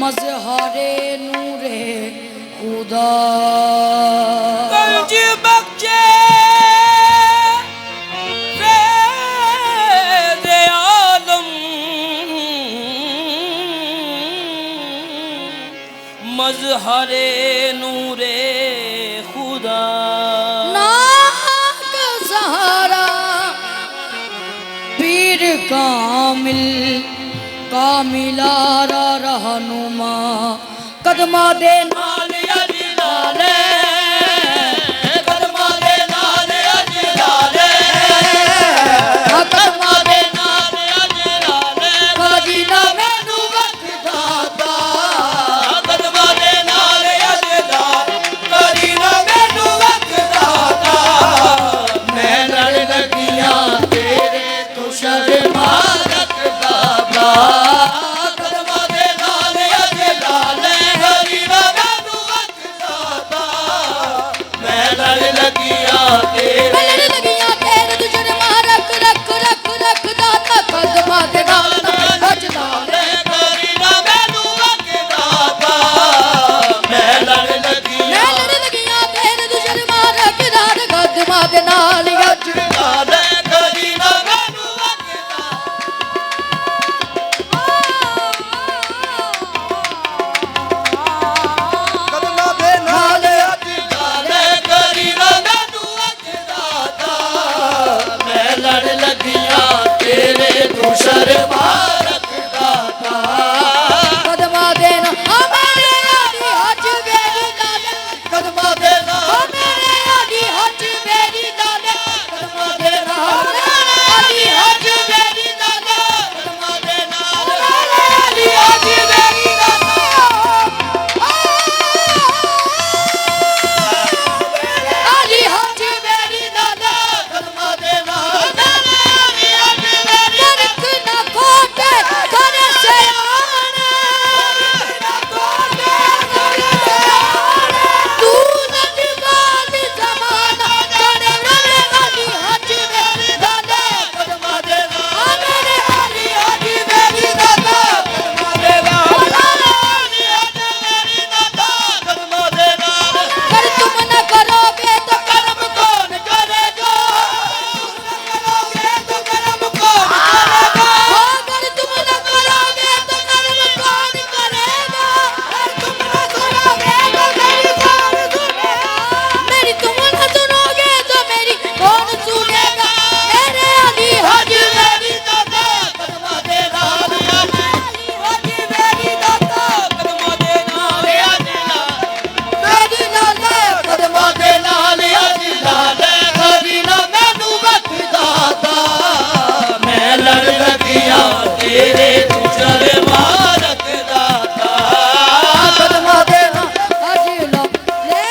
मज़हरे नूरे खुदा गंज बख्शे ज़े आलम मज़हरे नूरे खुदा नाक सहारा पीर कामिल कामिलारा रहनुमा कदमा दे नाल अजलाले कदमा दे नाल अजलाले कदमा दे नाल अजलाले काजी ना मैनू वक्त दाता कदमा दे नाल अजलाले काजी ना मैनू वक्त दाता मैं लड़ लगियां तेरे तो शर्मा रखदा बा कदमा दे नाल अजलाले काजी ना मैनू वक्त दाता मैं लड़ लगियां तेरे लड़ लगियां तेरे तुझे मारक रख रख रख दाता कदमा दे नाल अजलाले करी ना मैनू वक्त दाता मैं लड़ लगियां मैं लड़ लगियां तेरे तुझे मारक रात कदमा दे नाल अजलाले करी ना मैनू वक्त ਕਦਮਾਂ ਦੇ ਨਾਲ दाता करी ना मैनू वक्त दाता मैं लड़ लगियां तेरे तू शर्मा रखदा ता कदमा दे ना मेरे आदि हज मेरी दाले कदमा दे नाल मेरे आदि हज मेरी दाले कदमा दे नाल आदि हज मेरी दाले कदमा दे नाल आदि हज मेरी दाले आदि हज मेरी दाले कदमा दे नाल नरक ना कोटे करे सयाने तू नजबान जमाना करे मेरे आदि हज मेरी दाले कदमा दे नाल मेरे आदि हज मेरी दाले कदमा दे नाल कदमा दे नाल कर तुम न करोगे तो कर्म कौन करेगा तो कर्म कौन करेगा अगर तुम न करोगे तो कर्म कौन करेगा मेरी तुम न सुनोगे तो मेरी कौन सुनेगा मेरे अली हज मेरी दादा कदमा दे नाल अली हज मेरी दादा कदमा दे नाल मेरी दादा कदमा दे नाल अजलाले करी ना मैनू वक्त दाता मैं लड़ लगियां तेरे तू शर्मा रखदा ता कदमा दे हज लो ले